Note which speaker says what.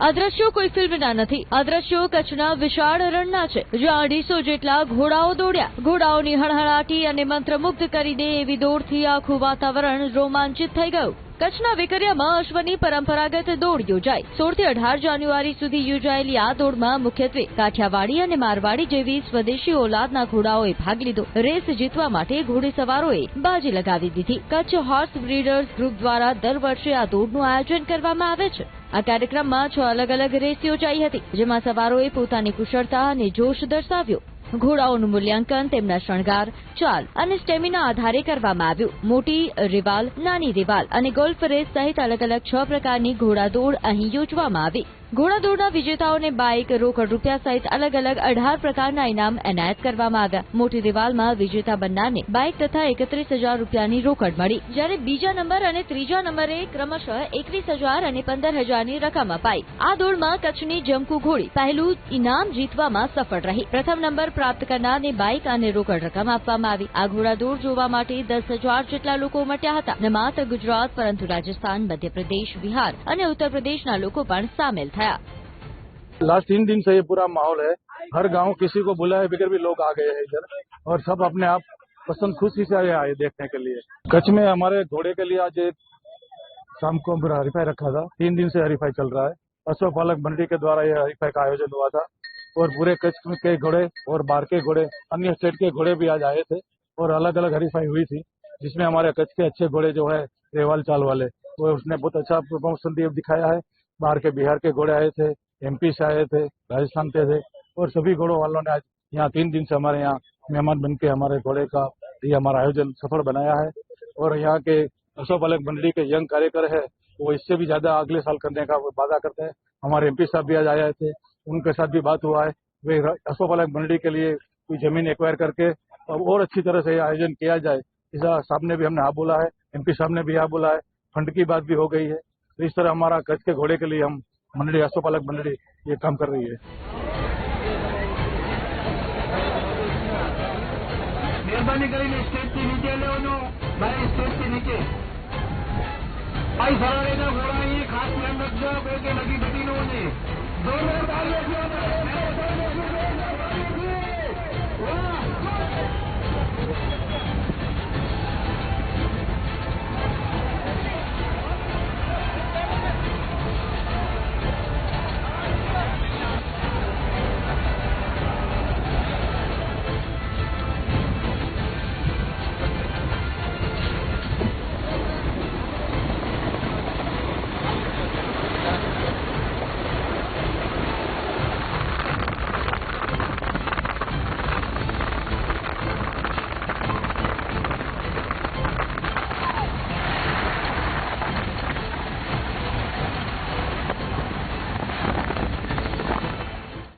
Speaker 1: આ દ્રશ્યો કોઈ ફિલ્મના નથી। આ દ્રશ્યો કચ્છના વિશાળ રણના છે, જ્યાં 250 જેટલા ઘોડાઓ દોડ્યા। ઘોડાઓની હણહણાટી અને મંત્રમુગ્ધ કરી દે એવી દોડથી આખું વાતાવરણ રોમાંચિત થઈ ગયું। કચ્છના વેકરિયામાં અશ્વની પરંપરાગત દોડ યોજાઈ। 16 થી 18 જાન્યુઆરી સુધી યોજાયેલી આ દોડમાં મુખ્યત્વે કાઠિયાવાડી અને મારવાડી જેવી સ્વદેશી ઓલાદના ઘોડાઓએ ભાગ લીધો। રેસ જીતવા માટે ઘોડેસવારોએ બાજી લગાવી દીધી। કચ્છ હોર્સ બ્રીડર્સ ગ્રુપ દ્વારા દર વર્ષે આ દોડનું આયોજન કરવામાં આવે છે। આ કાર્યક્રમમાં 6 અલગ અલગ રેસ યોજાઈ હતી, જેમાં સવારોએ પોતાની કુશળતા અને જોશ દર્શાવ્યો। ઘોડાઓનું મૂલ્યાંકન તેમના શણગાર, ચાલ અને સ્ટેમિના આધારે કરવામાં આવ્યું। મોટી રિવાલ, નાની રિવાલ અને ગોલ્ફ રેસ સહિત અલગ અલગ 6 પ્રકારની ઘોડા દોડ અહીં યોજવામાં આવી। ઘોડા દોડના વિજેતાઓને બાઇક, રોકડ રૂપિયા સહિત અલગ અલગ 18 પ્રકારના ઇનામ એનાયત કરવામાં આવ્યા। મોટી રિવાલમાં વિજેતા બનનારને બાઇક તથા 31,000 રૂપિયાની રોકડ મળી, જ્યારે બીજા નંબર અને ત્રીજા નંબરે ક્રમશઃ 21,000 અને 15,000ની રકમ અપાઈ। આ દોડમાં કચ્છની જમકુ ઘોડી પહેલું ઇનામ જીતવામાં સફળ રહી। પ્રથમ નંબર પ્રાપ્ત કરનારને બાઇક અને રોકડ રકમ આપવામાં આવી। આ ઘોડા દોડ જોવા માટે 10,000 જેટલા લોકો ઉમટ્યા હતા। ન માત્ર ગુજરાત પરંતુ રાજસ્થાન, મધ્યप्रदेश, बिहार અને उत्तर प्रदेशના લોકો પણ સામેલ થયા।
Speaker 2: लास्ट 3 दिन से ये पूरा माहौल है। हर गांव किसी को बुलाए बगैर भी लोग आ गए हैं इधर, और सब अपने आप पसंद खुशी से आए देखने के लिए। कच्छ में हमारे घोड़े के लिए आज शाम को हरीफाई रखा था। 3 दिन से हरीफाई चल रहा है। पशुपालक मंडी के द्वारा यह हरीफाई का आयोजन हुआ था, और पूरे कच्छ के घोड़े और बाहर के घोड़े, अन्य स्टेट के घोड़े भी आज आए थे, और अलग अलग हरीफाई हुई थी, जिसमें हमारे कच्छ के अच्छे घोड़े जो है रेवाल चाल वाले, वो उसने बहुत अच्छा प्रमोशन दिखाया है। बाहर के बिहार के घोड़े आए थे, MP से आए थे, राजस्थान के थे, और सभी घोड़ों वालों ने आज यहाँ 3 दिन से हमारे यहाँ मेहमान बन के हमारे घोड़े का ये हमारा आयोजन सफल बनाया है। और यहाँ के पशुपालक मंडली के यंग कार्यकर है, वो इससे भी ज्यादा अगले साल करने का वादा करते हैं। हमारे MP साहब भी आज आए थे, उनके साथ भी बात हुआ है। वे पशुपालक मंडली के लिए कोई जमीन एक्वायर करके और अच्छी तरह से आयोजन किया जाए, इस साहब ने भी हमने हाँ बोला है, MP साहब ने भी हाँ बोला है। फंड की बात भी हो गई है। तो इस तरह हमारा कच्छ के घोड़े के लिए हम मंडली, पशुपालक मंडली ये काम कर रही है।
Speaker 3: मेहरबानी करीने स्टेज से नीचे लेवानो, भाई स्टेज से नीचे भाई सवारेना घोड़ा ये खास ध्यान रखो, कोई के लगी बटी नो ने 2 मिनट